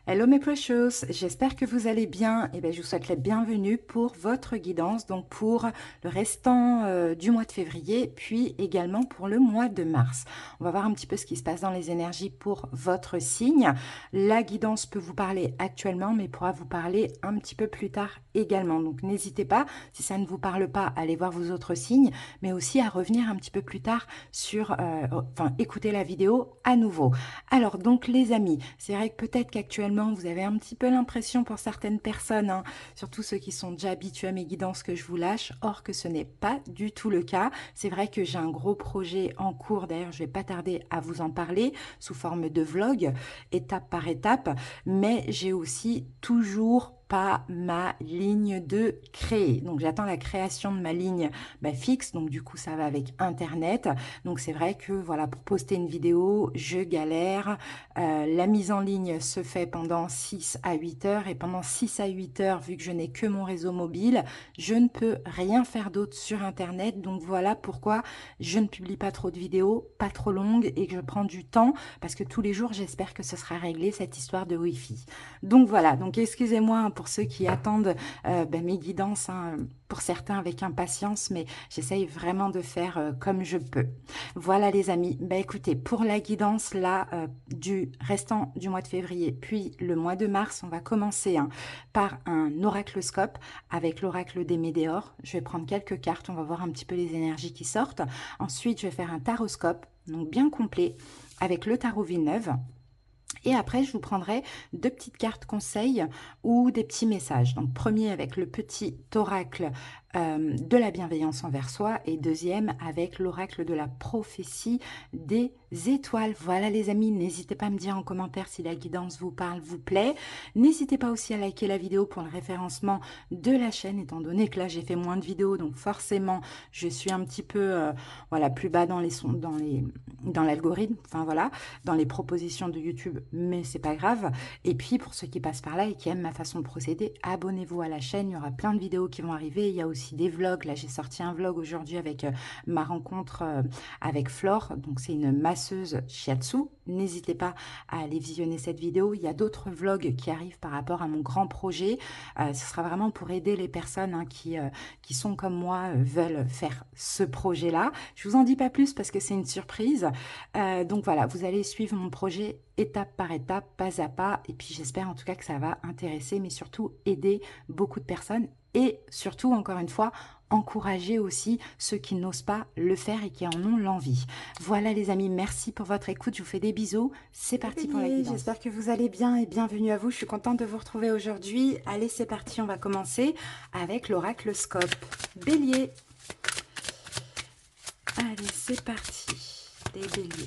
Hello mes precious, j'espère que vous allez bien. Et bien, je vous souhaite la bienvenue pour votre guidance, donc pour le restant du mois de février, puis également pour le mois de mars. On va voir un petit peu ce qui se passe dans les énergies pour votre signe. La guidance peut vous parler actuellement, mais pourra vous parler un petit peu plus tard également. Donc n'hésitez pas, si ça ne vous parle pas, à aller voir vos autres signes, mais aussi à revenir un petit peu plus tard sur, écouter la vidéo à nouveau. Alors donc les amis, c'est vrai que peut-être qu'actuellement vous avez un petit peu l'impression pour certaines personnes, hein, surtout ceux qui sont déjà habitués à mes guidances, que je vous lâche, or que ce n'est pas du tout le cas. C'est vrai que j'ai un gros projet en cours, d'ailleurs je vais pas tarder à vous en parler sous forme de vlog, étape par étape, mais j'ai aussi toujours pas ma ligne de créer. Donc j'attends la création de ma ligne fixe, donc du coup ça va avec internet. Donc c'est vrai que voilà, pour poster une vidéo je galère. La mise en ligne se fait pendant 6 à 8 heures et pendant 6 à 8 heures, vu que je n'ai que mon réseau mobile, je ne peux rien faire d'autre sur internet. Donc voilà pourquoi je ne publie pas trop de vidéos, pas trop longues, et que je prends du temps parce que tous les jours j'espère que ce sera réglé, cette histoire de Wi-Fi. Donc voilà, donc excusez-moi, hein, pour ceux qui attendent mes guidances, hein, pour certains avec impatience, mais j'essaye vraiment de faire comme je peux. Voilà les amis, écoutez, pour la guidance là du restant du mois de février, puis le mois de mars, on va commencer, hein, par un oracloscope avec l'oracle des Médéors. Je vais prendre quelques cartes, on va voir un petit peu les énergies qui sortent. Ensuite, je vais faire un taroscope, donc bien complet, avec le tarot Villeneuve. Et après, je vous prendrai deux petites cartes conseils ou des petits messages. Donc, premier avec le petit oracle de la bienveillance envers soi et deuxième avec l'oracle de la prophétie des étoiles. Voilà les amis, n'hésitez pas à me dire en commentaire si la guidance vous parle, vous plaît. N'hésitez pas aussi à liker la vidéo pour le référencement de la chaîne, étant donné que là j'ai fait moins de vidéos, donc forcément je suis un petit peu voilà, plus bas dans les sons, dans l'algorithme, enfin voilà, dans les propositions de YouTube, mais c'est pas grave. Et puis pour ceux qui passent par là et qui aiment ma façon de procéder, abonnez-vous à la chaîne, il y aura plein de vidéos qui vont arriver. Il y a aussi des vlogs, là j'ai sorti un vlog aujourd'hui avec ma rencontre avec Flore, donc c'est une masseuse shiatsu. N'hésitez pas à aller visionner cette vidéo. Il y a d'autres vlogs qui arrivent par rapport à mon grand projet. Ce sera vraiment pour aider les personnes, hein, qui sont comme moi, veulent faire ce projet-là. Je vous en dis pas plus parce que c'est une surprise. Donc voilà, vous allez suivre mon projet étape par étape, pas à pas, et puis j'espère en tout cas que ça va intéresser, mais surtout aider beaucoup de personnes, et surtout, encore une fois, encourager aussi ceux qui n'osent pas le faire et qui en ont l'envie. Voilà les amis, merci pour votre écoute, je vous fais des bisous, c'est parti pour la guidance. J'espère que vous allez bien et bienvenue à vous, je suis contente de vous retrouver aujourd'hui. Allez, c'est parti, on va commencer avec l'oracle scope. Bélier. Allez, c'est parti, les béliers.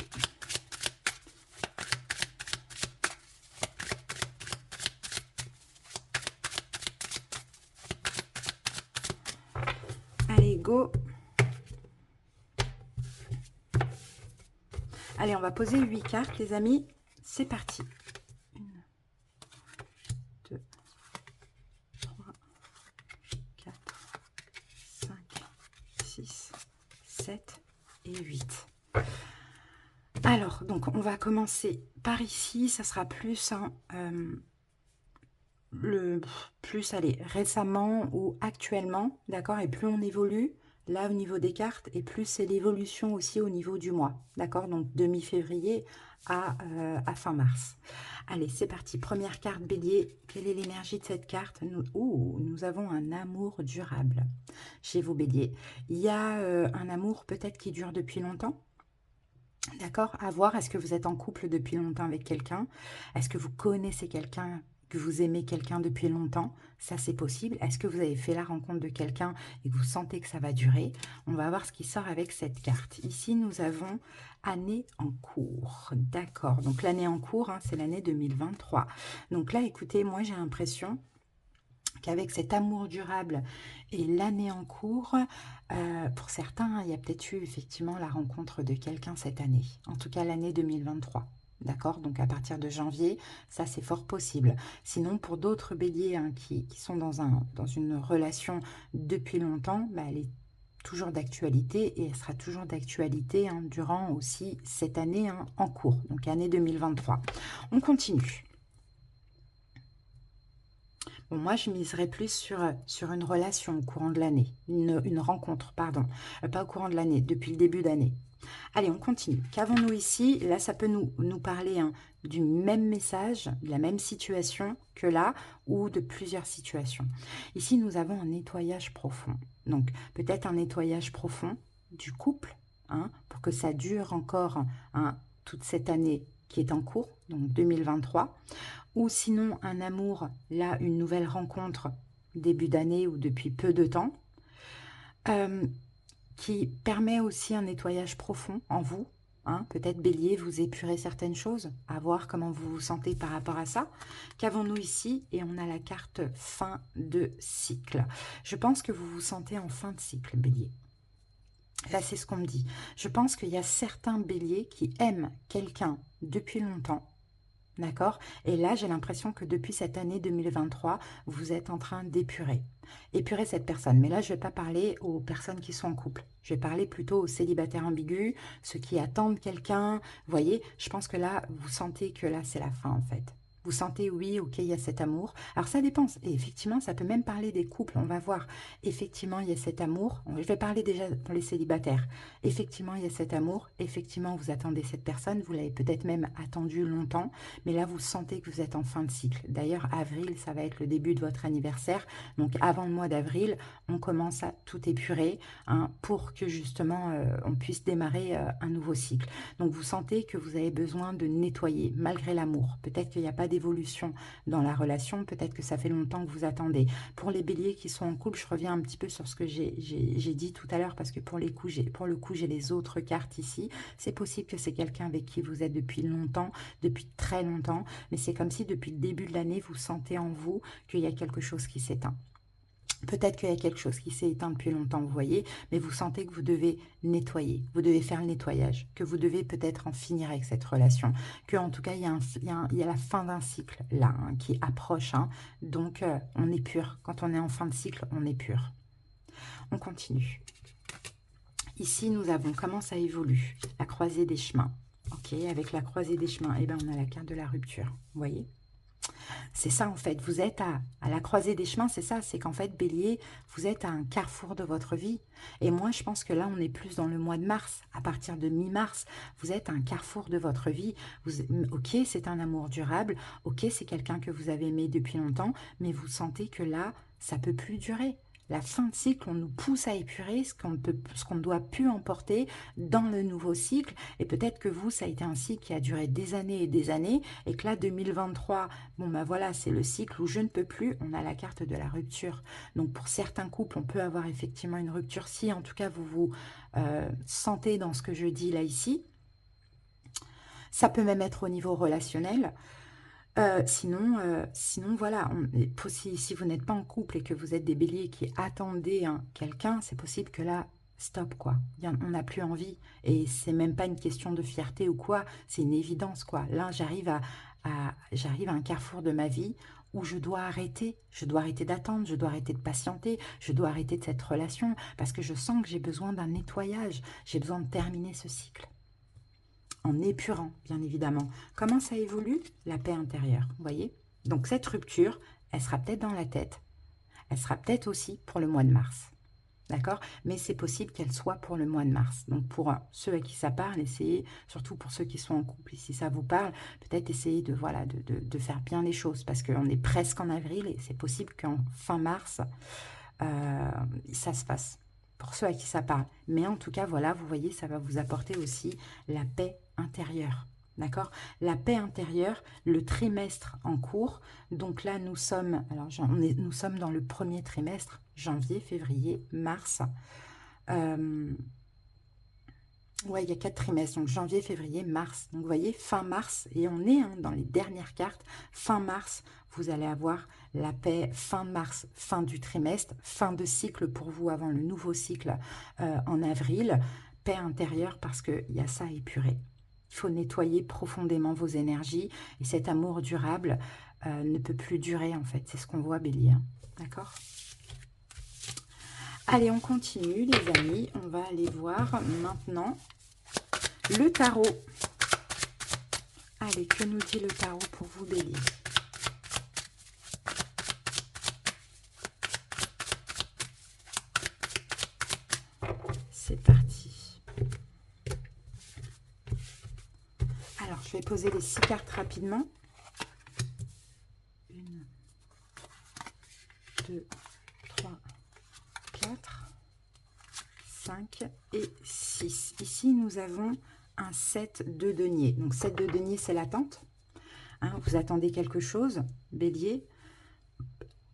Allez, go. Allez, on va poser 8 cartes, les amis. C'est parti. 1, 2, 3, 4, 5, 6, 7 et 8. Alors, donc, on va commencer par ici. Ça sera plus, hein, allez, récemment ou actuellement, d'accord? Et plus on évolue, là, au niveau des cartes, et plus c'est l'évolution aussi au niveau du mois, d'accord? Donc, de mi-février à fin mars. Allez, c'est parti. Première carte, bélier. Quelle est l'énergie de cette carte? Nous avons un amour durable chez vous, bélier. Il y a un amour peut-être qui dure depuis longtemps. D'accord? À voir, est-ce que vous êtes en couple depuis longtemps avec quelqu'un? Est-ce que vous connaissez quelqu'un, que vous aimez quelqu'un depuis longtemps? Ça, c'est possible. Est-ce que vous avez fait la rencontre de quelqu'un et que vous sentez que ça va durer? On va voir ce qui sort avec cette carte. Ici, nous avons année en cours. D'accord. Donc, l'année en cours, hein, c'est l'année 2023. Donc là, écoutez, moi, j'ai l'impression qu'avec cet amour durable et l'année en cours, pour certains, il y a peut-être eu effectivement la rencontre de quelqu'un cette année, en tout cas l'année 2023. D'accord? Donc à partir de janvier, ça c'est fort possible. Sinon, pour d'autres béliers, hein, qui sont dans une relation depuis longtemps, elle est toujours d'actualité et elle sera toujours d'actualité, hein, durant aussi cette année, hein, en cours, donc année 2023. On continue. Bon, moi, je miserais plus sur une relation au courant de l'année, une rencontre, pardon, pas au courant de l'année, depuis le début d'année. Allez, on continue. Qu'avons-nous ici? Là, ça peut nous parler hein, du même message, de la même situation que là, ou de plusieurs situations. Ici, nous avons un nettoyage profond. Donc, peut-être un nettoyage profond du couple, hein, pour que ça dure encore hein, toute cette année qui est en cours, donc 2023. Ou sinon, un amour, là, une nouvelle rencontre, début d'année ou depuis peu de temps. Euh, qui permet aussi un nettoyage profond en vous. Hein, peut-être Bélier, vous épurez certaines choses, à voir comment vous vous sentez par rapport à ça. Qu'avons-nous ici? Et on a la carte fin de cycle. Je pense que vous vous sentez en fin de cycle, Bélier. Là, c'est ce qu'on me dit. Je pense qu'il y a certains Béliers qui aiment quelqu'un depuis longtemps. D'accord? Et là, j'ai l'impression que depuis cette année 2023, vous êtes en train d'épurer. Épurer cette personne. Mais là, je ne vais pas parler aux personnes qui sont en couple. Je vais parler plutôt aux célibataires ambigus, ceux qui attendent quelqu'un. Vous voyez, je pense que là, vous sentez que là, c'est la fin en fait. Vous sentez, oui, ok, il y a cet amour. Alors ça dépend. Et effectivement, ça peut même parler des couples. On va voir. Effectivement, il y a cet amour. Je vais parler déjà pour les célibataires. Effectivement, il y a cet amour. Effectivement, vous attendez cette personne. Vous l'avez peut-être même attendu longtemps. Mais là, vous sentez que vous êtes en fin de cycle. D'ailleurs, avril, ça va être le début de votre anniversaire. Donc, avant le mois d'avril, on commence à tout épurer hein, pour que justement, on puisse démarrer un nouveau cycle. Donc, vous sentez que vous avez besoin de nettoyer, malgré l'amour. Peut-être qu'il n'y a pas d'évolution dans la relation. Peut-être que ça fait longtemps que vous attendez. Pour les béliers qui sont en couple, je reviens un petit peu sur ce que j'ai dit tout à l'heure, parce que pour le coup, j'ai les autres cartes ici. C'est possible que c'est quelqu'un avec qui vous êtes depuis longtemps, depuis très longtemps, mais c'est comme si depuis le début de l'année, vous sentez en vous qu'il y a quelque chose qui s'éteint. Peut-être qu'il y a quelque chose qui s'est éteint depuis longtemps, vous voyez, mais vous sentez que vous devez nettoyer, vous devez faire le nettoyage, que vous devez peut-être en finir avec cette relation, que en tout cas, il y a la fin d'un cycle là, hein, qui approche, hein, donc on est pur. Quand on est en fin de cycle, on est pur. On continue. Ici, nous avons comment ça évolue, la croisée des chemins. Ok, avec la croisée des chemins, eh ben, on a la carte de la rupture, vous voyez. C'est ça en fait, vous êtes à la croisée des chemins, c'est ça, c'est qu'en fait Bélier, vous êtes à un carrefour de votre vie. Et moi je pense que là on est plus dans le mois de mars, à partir de mi-mars, vous êtes à un carrefour de votre vie. Ok, c'est un amour durable, ok, c'est quelqu'un que vous avez aimé depuis longtemps, mais vous sentez que là, ça peut plus durer. La fin de cycle, on nous pousse à épurer ce qu'on ne doit plus emporter dans le nouveau cycle. Et peut-être que vous, ça a été un cycle qui a duré des années et des années, et que là, 2023, bon ben voilà, c'est le cycle où je ne peux plus, on a la carte de la rupture. Donc pour certains couples, on peut avoir effectivement une rupture si en tout cas vous vous sentez dans ce que je dis là ici. Ça peut même être au niveau relationnel. Sinon, voilà, si vous n'êtes pas en couple et que vous êtes des béliers qui attendez hein, quelqu'un, c'est possible que là, stop, quoi. On n'a plus envie. Et c'est même pas une question de fierté ou quoi, c'est une évidence, quoi. Là, j'arrive à un carrefour de ma vie où je dois arrêter d'attendre, je dois arrêter de patienter, je dois arrêter de cette relation, parce que je sens que j'ai besoin d'un nettoyage, j'ai besoin de terminer ce cycle en épurant, bien évidemment. Comment ça évolue? La paix intérieure, vous voyez? Donc cette rupture, elle sera peut-être dans la tête, elle sera peut-être aussi pour le mois de mars, d'accord? Mais c'est possible qu'elle soit pour le mois de mars. Donc pour ceux à qui ça parle, essayez, surtout pour ceux qui sont en couple, et si ça vous parle, peut-être essayez de, voilà, de faire bien les choses, parce qu'on est presque en avril, et c'est possible qu'en fin mars, ça se passe. Pour ceux à qui ça parle. Mais en tout cas, voilà, vous voyez, ça va vous apporter aussi la paix intérieure. D'accord? La paix intérieure, le trimestre en cours. Donc là, nous sommes, alors nous sommes dans le premier trimestre, janvier, février, mars. Ouais, il y a 4 trimestres, donc janvier, février, mars. Donc vous voyez, fin mars, et on est hein, dans les dernières cartes, fin mars, vous allez avoir la paix, fin mars, fin du trimestre, fin de cycle pour vous avant le nouveau cycle en avril, paix intérieure parce qu'il y a ça à épurer. Il faut nettoyer profondément vos énergies, et cet amour durable ne peut plus durer en fait, c'est ce qu'on voit Bélier, hein. D'accord? Allez, on continue les amis, on va aller voir maintenant le tarot. Allez, que nous dit le tarot pour vous, Bélier? c'est parti. Alors, je vais poser les 6 cartes rapidement. 1, 2, 3, 4, 5 et 6. Ici, nous avons un 7 de denier. Donc, 7 de denier, c'est l'attente. Hein, vous attendez quelque chose, bélier.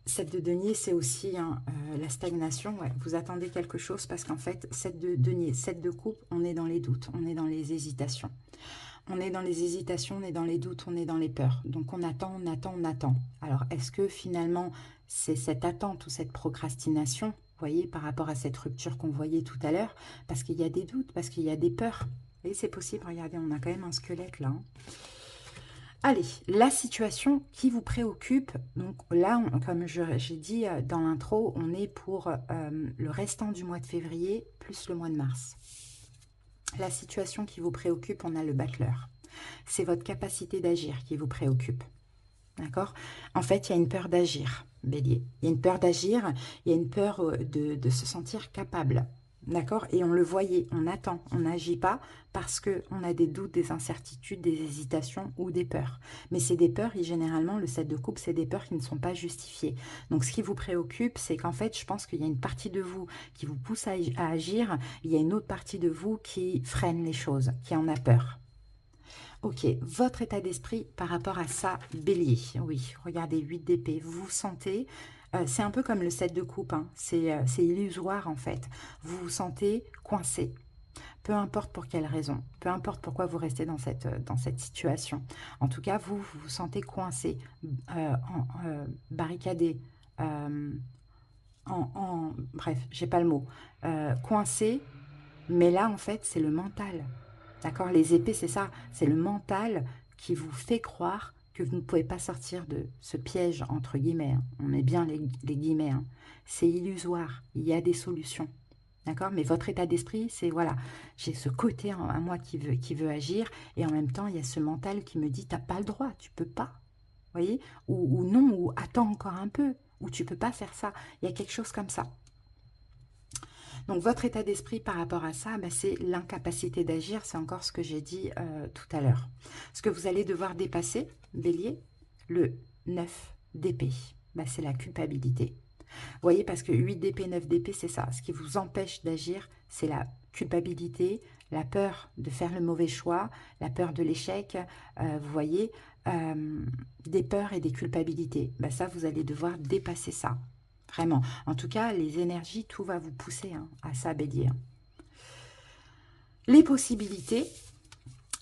7 de denier, c'est aussi hein, la stagnation. Ouais, vous attendez quelque chose parce qu'en fait, 7 de denier, 7 de coupe, on est dans les doutes, on est dans les hésitations. On est dans les hésitations, on est dans les doutes, on est dans les peurs. Donc, on attend, on attend, on attend. Alors, est-ce que finalement, c'est cette attente ou cette procrastination, vous voyez, par rapport à cette rupture qu'on voyait tout à l'heure, parce qu'il y a des doutes, parce qu'il y a des peurs. Et c'est possible, regardez, on a quand même un squelette là. Hein. Allez, la situation qui vous préoccupe, donc là, comme j'ai dit dans l'intro, on est pour le restant du mois de février plus le mois de mars. La situation qui vous préoccupe, on a le battleur. C'est votre capacité d'agir qui vous préoccupe. D'accord? En fait, il y a une peur d'agir, bélier. Il y a une peur d'agir, il y a une peur de se sentir capable. D'accord? Et on le voyait, on attend, on n'agit pas parce qu'on a des doutes, des incertitudes, des hésitations ou des peurs. Mais c'est des peurs, et généralement, le 7 de coupe, c'est des peurs qui ne sont pas justifiées. Donc, ce qui vous préoccupe, c'est qu'en fait, je pense qu'il y a une partie de vous qui vous pousse à agir, il y a une autre partie de vous qui freine les choses, qui en a peur. Ok, votre état d'esprit par rapport à ça, bélier. Oui, regardez, 8 d'épée, vous vous sentez... c'est un peu comme le 7 de coupe, hein. C'est illusoire en fait. Vous vous sentez coincé. Peu importe pour quelle raison, peu importe pourquoi vous restez dans cette situation. En tout cas, vous vous sentez coincé, barricadé, bref, j'ai pas le mot. Coincé, mais là en fait c'est le mental. D'accord? Les épées, c'est ça. C'est le mental qui vous fait croire que vous ne pouvez pas sortir de ce piège, entre guillemets. Hein. On met bien les guillemets. Hein. C'est illusoire. Il y a des solutions. D'accord? Mais votre état d'esprit, c'est voilà. J'ai ce côté à moi qui veut agir. Et en même temps, il y a ce mental qui me dit, t'as pas le droit, tu peux pas. Vous voyez? Ou non, ou attends encore un peu. Ou tu peux pas faire ça. Il y a quelque chose comme ça. Donc, votre état d'esprit par rapport à ça, bah, c'est l'incapacité d'agir. C'est encore ce que j'ai dit tout à l'heure. Ce que vous allez devoir dépasser, bélier, le 9 d'épée, bah, c'est la culpabilité. Vous voyez, parce que 8 d'épée, 9 d'épée, c'est ça. Ce qui vous empêche d'agir, c'est la culpabilité, la peur de faire le mauvais choix, la peur de l'échec. Vous voyez, des peurs et des culpabilités. Bah, ça, vous allez devoir dépasser ça. Vraiment. En tout cas, les énergies, tout va vous pousser hein, à ça, bélier. Les possibilités,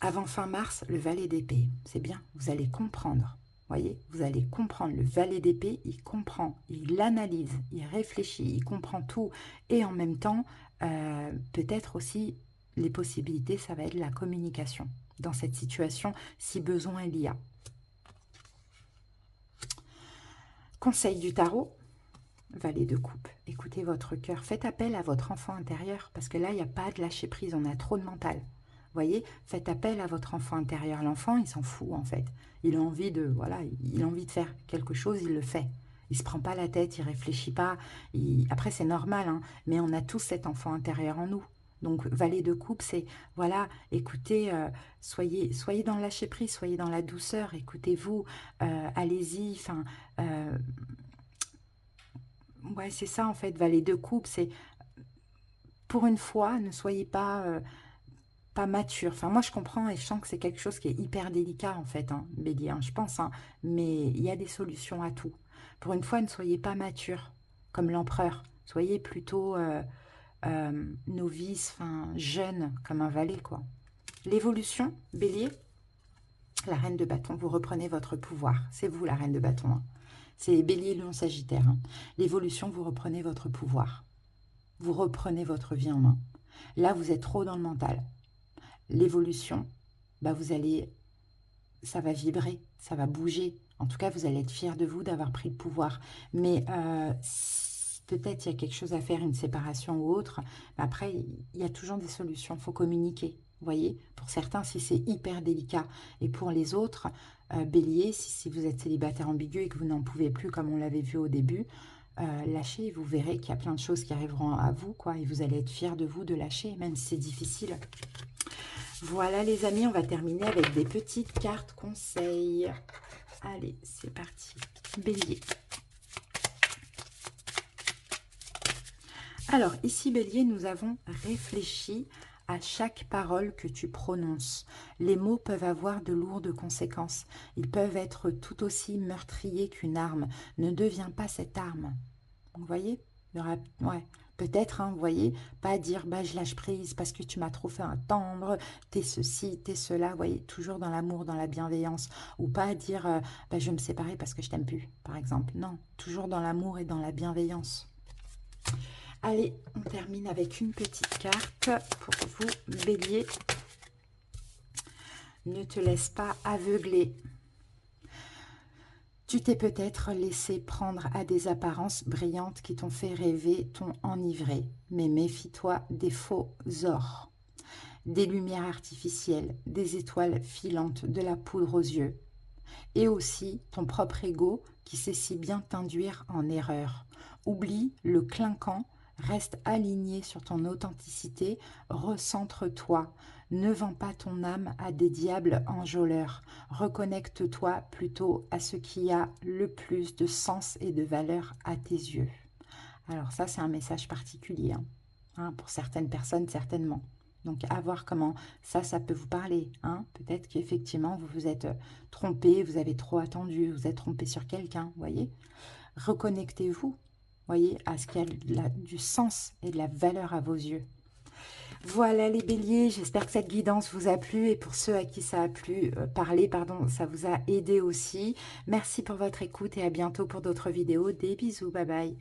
avant fin mars, le valet d'épée. C'est bien, vous allez comprendre. Voyez, vous allez comprendre. Le valet d'épée, il comprend, il analyse, il réfléchit, il comprend tout. Et en même temps, peut-être aussi, les possibilités, ça va être la communication dans cette situation, si besoin il y a. Conseil du tarot. Valet de coupe, écoutez votre cœur, faites appel à votre enfant intérieur, parce que là, il n'y a pas de lâcher prise, on a trop de mental. Vous voyez, faites appel à votre enfant intérieur. L'enfant, il s'en fout, en fait. Il a envie de, voilà, il a envie de faire quelque chose, il le fait. Il ne se prend pas la tête, il ne réfléchit pas. Après, c'est normal, hein, mais on a tous cet enfant intérieur en nous. Donc, valet de coupe, c'est, voilà, écoutez, soyez dans le lâcher prise, soyez dans la douceur, écoutez-vous, allez-y, enfin... ouais, c'est ça en fait, valet de coupe, c'est pour une fois, ne soyez pas mature. Enfin, moi je comprends et je sens que c'est quelque chose qui est hyper délicat en fait, hein, bélier, hein, je pense, hein, mais il y a des solutions à tout. Pour une fois, ne soyez pas mature comme l'empereur, soyez plutôt novice, enfin jeune comme un valet quoi. L'évolution, bélier, la reine de bâton, vous reprenez votre pouvoir, c'est vous la reine de bâton. Hein. C'est bélier, lion, sagittaire. Hein. L'évolution, vous reprenez votre pouvoir. Vous reprenez votre vie en main. Là, vous êtes trop dans le mental. L'évolution, bah vous allez, ça va vibrer, ça va bouger. En tout cas, vous allez être fier de vous d'avoir pris le pouvoir. Mais peut-être il y a quelque chose à faire, une séparation ou autre. Mais après, il y a toujours des solutions. Il faut communiquer. Vous voyez, pour certains, si c'est hyper délicat. Et pour les autres, bélier, si vous êtes célibataire ambigu et que vous n'en pouvez plus, comme on l'avait vu au début, lâchez et vous verrez qu'il y a plein de choses qui arriveront à vous, quoi, et vous allez être fiers de vous de lâcher, même si c'est difficile. Voilà les amis, on va terminer avec des petites cartes conseils. Allez, c'est parti. Bélier. Alors, ici, Bélier, nous avons réfléchi à chaque parole que tu prononces. Les mots peuvent avoir de lourdes conséquences. Ils peuvent être tout aussi meurtriers qu'une arme. Ne deviens pas cette arme. Vous voyez? Ouais. Peut-être, hein, vous voyez, pas dire bah, je lâche prise parce que tu m'as trop fait attendre, t'es ceci, t'es cela, vous voyez, toujours dans l'amour, dans la bienveillance, ou pas dire bah, je vais me séparer parce que je t'aime plus, par exemple. Non, toujours dans l'amour et dans la bienveillance. Allez, on termine avec une petite carte pour vous, Bélier. Ne te laisse pas aveugler. Tu t'es peut-être laissé prendre à des apparences brillantes qui t'ont fait rêver, t'ont enivré. Mais méfie-toi des faux ors, des lumières artificielles, des étoiles filantes, de la poudre aux yeux. Et aussi ton propre ego qui sait si bien t'induire en erreur. Oublie le clinquant, reste aligné sur ton authenticité, recentre-toi. Ne vends pas ton âme à des diables enjôleurs. Reconnecte-toi plutôt à ce qui a le plus de sens et de valeur à tes yeux. Alors ça, c'est un message particulier, hein, pour certaines personnes, certainement. Donc, à voir comment ça peut vous parler. Hein. Peut-être qu'effectivement, vous vous êtes trompé, vous avez trop attendu, vous êtes trompé sur quelqu'un, vous voyez. Reconnectez-vous, voyez, à ce qui a du sens et de la valeur à vos yeux. Voilà les béliers, j'espère que cette guidance vous a plu et pour ceux à qui ça a plu, ça vous a aidé aussi. Merci pour votre écoute et à bientôt pour d'autres vidéos. Des bisous, bye bye.